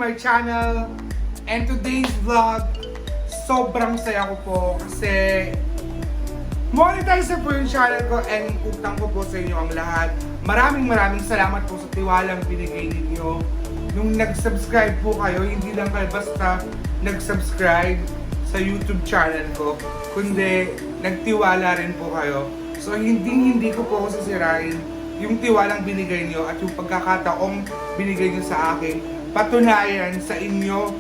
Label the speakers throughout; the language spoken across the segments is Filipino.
Speaker 1: my channel. And today's vlog, sobrang saya ko po kasi monetized na po yung channel ko and utang ko po sa inyo ang lahat. Maraming salamat po sa tiwalang binigay ninyo. Nung nag-subscribe po kayo, hindi lang kayo basta nag-subscribe sa YouTube channel ko, kundi nagtiwala rin po kayo. So hindi ko po sisirain yung tiwalang binigay niyo at yung pagkakataong binigay niyo sa akin. Patunayan sa inyo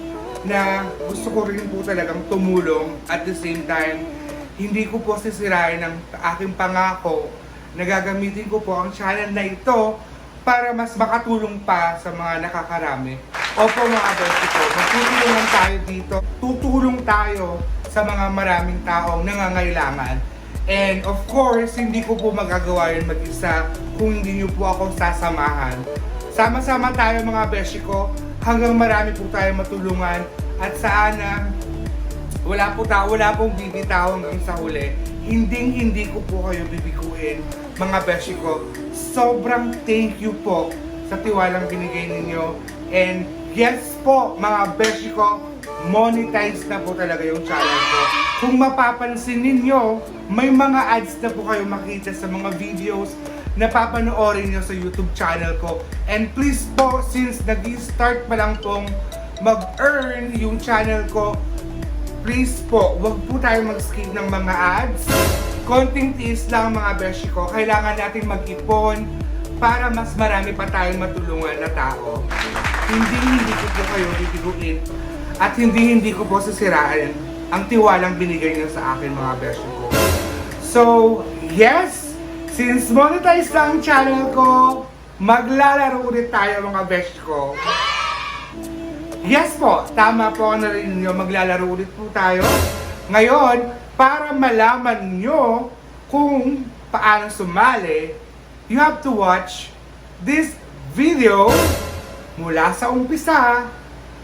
Speaker 1: na gusto ko rin po talagang tumulong at the same time, hindi ko po sisirain ang aking pangako na gagamitin ko po ang channel na ito para mas makatulong pa sa mga nakakarami. Opo mga besti ko, magtutulungan tayo dito. Tutulong tayo sa mga maraming taong nangangailangan. And of course, hindi ko po magagawa yun mag-isa kung hindi niyo po ako sasamahan. Sama-sama tayo mga besti ko hanggang marami po tayo matulungan at sana wala pong bibitaw hanggang sa huli. Hindi ko po kayo bibiguin mga beshi ko. Sobrang thank you po sa tiwalang binigay ninyo. And yes po mga beshi ko, monetized na po talaga yung channel ko. Kung mapapansin ninyo, may mga ads na po kayo makita sa mga videos na papanoorin nyo sa YouTube channel ko. And please po, since nag-start pa lang pong mag-earn yung channel ko, please po, wag po tayo mag-skip ng mga ads. Konting tiis lang mga beshi ko. Kailangan natin mag-ipon para mas marami pa tayong matulungan na tao. Hindi ko po kayo bibiguin at hindi ko po sisiraan ang tiwalang binigay niyo sa akin mga beshi ko. So, yes! Since monetized na ang channel ko, maglalaro ulit tayo mga beshi ko. Yes po, tama po ang narinig nyo, maglalaro ulit po tayo. Ngayon, para malaman nyo kung paano sumali, you have to watch this video mula sa umpisa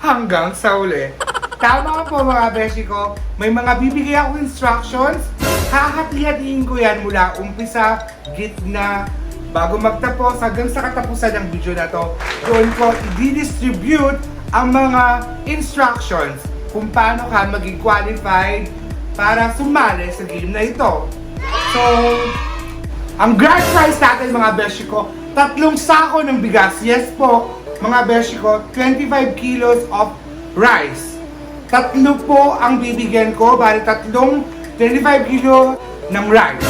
Speaker 1: hanggang sa uli. Tama po mga beshi ko, may mga bibigay ako instructions. Hahati-hatiin ko yan mula umpisa, gitna, bago magtapos hanggang sa katapusan ng video na to. Doon ko i-distribute ang mga instructions kung paano ka maging qualified para sumali sa game na ito. So, ang grand prize natin mga beshi ko, 3 sako ng bigas. Yes po, mga beshi ko, 25 kilos of rice. 3 po ang bibigyan ko, bali 3 25 kilo ng rice.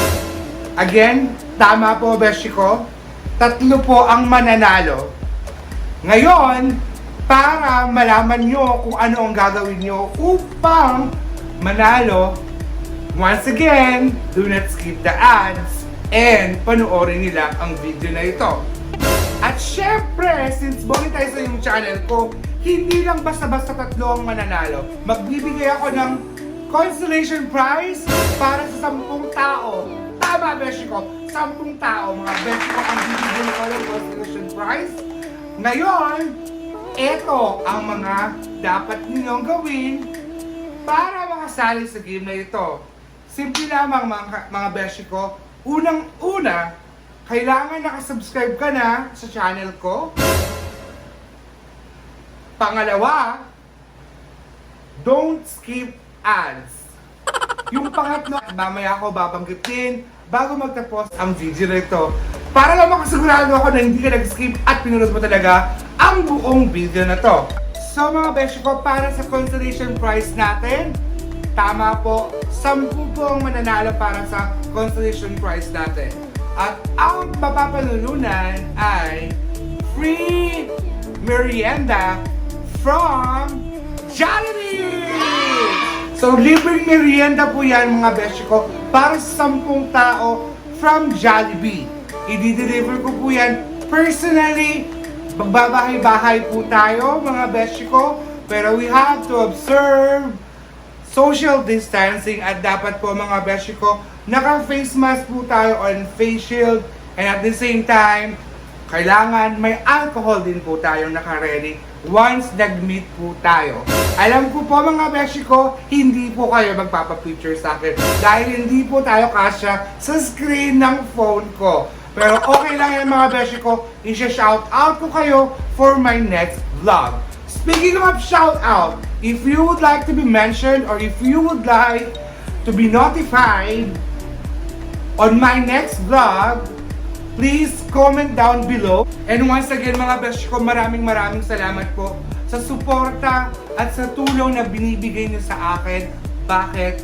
Speaker 1: Again, tama po beshi ko, 3 po ang mananalo. Ngayon, para malaman nyo kung ano ang gagawin nyo upang manalo, once again, do not skip the ads and panoorin nila ang video na ito. At syempre, since monetize na yung channel ko, hindi lang basta-basta 3 ang mananalo. Magbibigay ako ng consolation prize para sa 10 tao. Tama, beshi ko, 10 tao. Mga beshi ko ang bibigyan ko ng consolation prize. Ngayon, ito ang mga dapat ninyong gawin para makasali sa game na ito. Simple lamang mga beshi ko. Unang-una, kailangan nakasubscribe ka na sa channel ko. Pangalawa, don't skip ads. Yung pangatlo, mamaya ako babanggitin bago magtapos ang video na ito. Para lang makasigurado ako na hindi ka nag-skip at pinunod mo talaga ang buong video na to. So mga beshi ko, para sa consolation prize natin, tama po, 10 po ang mananalo para sa consolation prize natin. At ang mapapanulunan ay free merienda from Jollibee! So libreng merienda po yan mga beshi ko para sa 10 tao from Jollibee. I-deliver ko po yan personally. Magbabahay-bahay po tayo mga beshi ko, pero we have to observe social distancing at dapat po mga beshi ko, naka-face mask po tayo on face shield, and at the same time, kailangan may alcohol din po tayong naka-ready once nag-meet po tayo. Alam ko po mga beshi ko, hindi po kayo magpapapicture sa akin dahil hindi po tayo kasya sa screen ng phone ko. Pero okay lang yan mga beshi ko, i-shout out ko kayo for my next vlog. Speaking of shout out, if you would like to be mentioned or if you would like to be notified on my next vlog, please comment down below. And once again mga besh ko, maraming salamat po sa suporta at sa tulong na binibigay niyo sa akin. Bakit?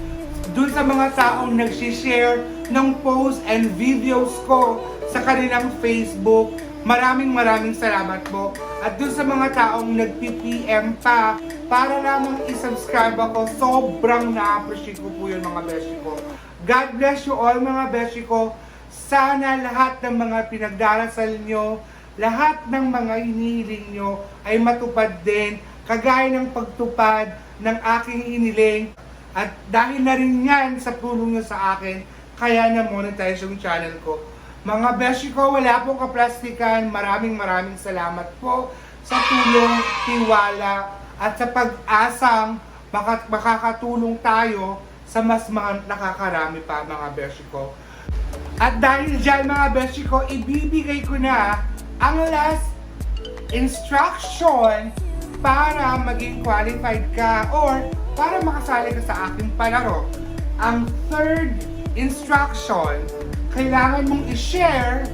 Speaker 1: Dun sa mga taong nagsishare ng posts and videos ko sa kanilang Facebook, maraming salamat po. At dun sa mga taong nagpi-PM pa para lamang i-subscribe ako, sobrang na-appreciate ko po yun mga beshi ko. God bless you all mga beshi ko. Sana lahat ng mga pinagdarasal nyo, lahat ng mga hinihiling nyo ay matupad din, kagaya ng pagtupad ng aking hiniling. At dahil na rin yan sa tulong nyo sa akin, kaya na-monetize yung channel ko. Mga beshi ko, wala pong kaplastikan. Maraming salamat po sa tulong, tiwala, at sa pag-asang makakatulong tayo sa mas mga nakakarami pa mga beshi ko. At dahil dyan mga beshi ko, ibibigay ko na ang last instruction para maging qualified ka or para makasali ka sa aking palaro. Ang third instruction, kailangan mong i-share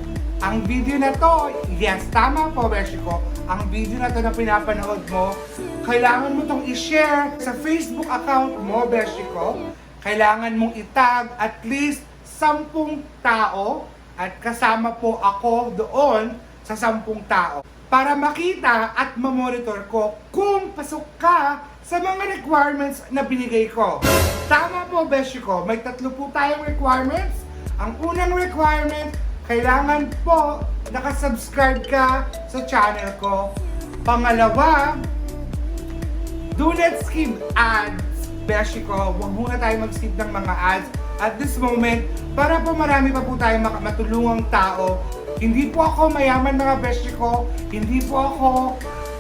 Speaker 1: ang video na to. Yes, tama po beshi ko. Ang video na to na pinapanood mo, kailangan mo tong i-share sa Facebook account mo beshi ko. Kailangan mong itag at least 10 tao at kasama po ako doon sa 10 tao para makita at mamonitor ko kung pasok ka sa mga requirements na binigay ko. Tama po beshi ko, may 3 po tayong requirements. Ang unang requirement, kailangan po nakasubscribe ka sa channel ko. Pangalawa, do not skip ads beshi ko. Huwag muna tayo mag-skip ng mga ads at this moment para po marami pa po tayong matulungang tao. Hindi po ako mayaman mga beshi ko, hindi po ako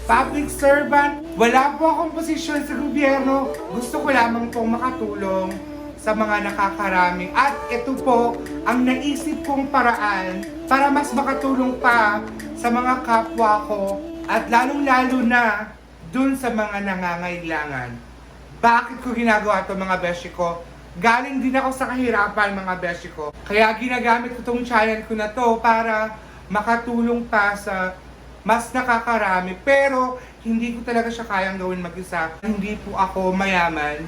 Speaker 1: public servant, wala po akong posisyon sa gobyerno. Gusto ko lamang pong makatulong sa mga nakakarami. At ito po ang naisip kong paraan para mas makatulong pa sa mga kapwa ko at lalong-lalo na dun sa mga nangangailangan. Bakit ko ginagawa ito mga beshi ko? Galing din ako sa kahirapan mga beshi ko. Kaya ginagamit ko tong channel ko na to para makatulong pa sa mas nakakarami. Pero hindi ko talaga siya kayang gawin mag-isa. Hindi po ako mayaman.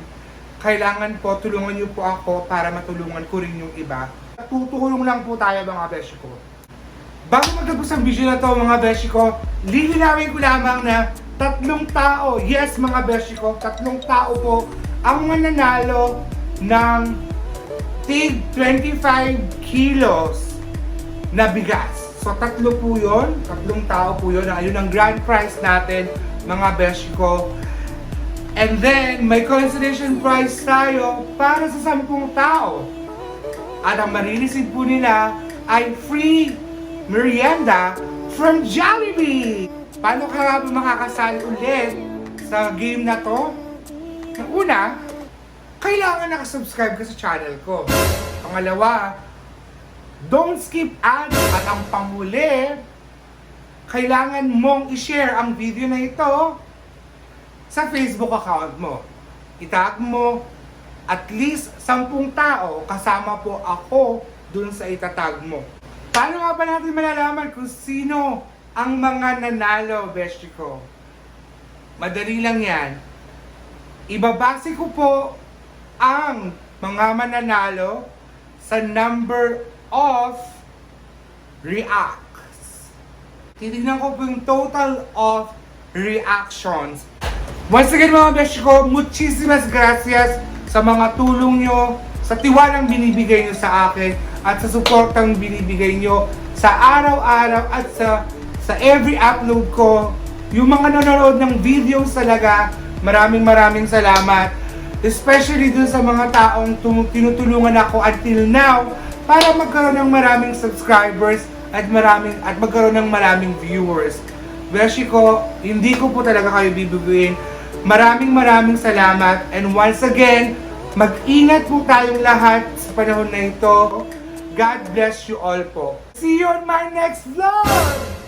Speaker 1: Kailangan po tulungan niyo po ako para matulungan ko rin yung iba. Tutulong lang po tayo mga beshi ko. Bago magtapos ang video na to mga beshi ko, lilinawin ko lamang na 3 tao, yes mga beshi ko, 3 tao po ang mananalo ng tig 25 kilos na bigas. So 3 po yun, 3 tao po yun. Ayun ang grand prize natin mga beshi ko. And then may consolation prize tayo para sa 10 tao. At ang marireceive po nila ay free merienda from Jollibee. Paano ka nga ba makakasali ulit sa game na to? Ang una, kailangan nakasubscribe ka sa channel ko. Pangalawa, don't skip ads. At ang panghuli, kailangan mong i-share ang video na ito sa Facebook account mo. Itag mo at least 10 tao kasama po ako dun sa itatag mo. Paano nga ba natin malalaman kung sino ang mga nanalo, beshi ko? Madali lang yan. Ibabase ko po ang mga mananalo sa number of reacts. Titignan ko po yung total of reactions. Once again mga beshi ko, muchísimas gracias sa mga tulong nyo, sa tiwalang binibigay nyo sa akin, at sa suportang binibigay nyo sa araw-araw at sa every upload ko. Yung mga nanonood ng videos talaga, maraming salamat. Especially dun sa mga taong tinutulungan ako until now para magkaroon ng maraming subscribers at magkaroon ng maraming viewers. Beshi ko, hindi ko po talaga kayo bibiguin. Maraming salamat. And once again, mag-ingat po tayong lahat sa panahon na ito. God bless you all po. See you on my next vlog!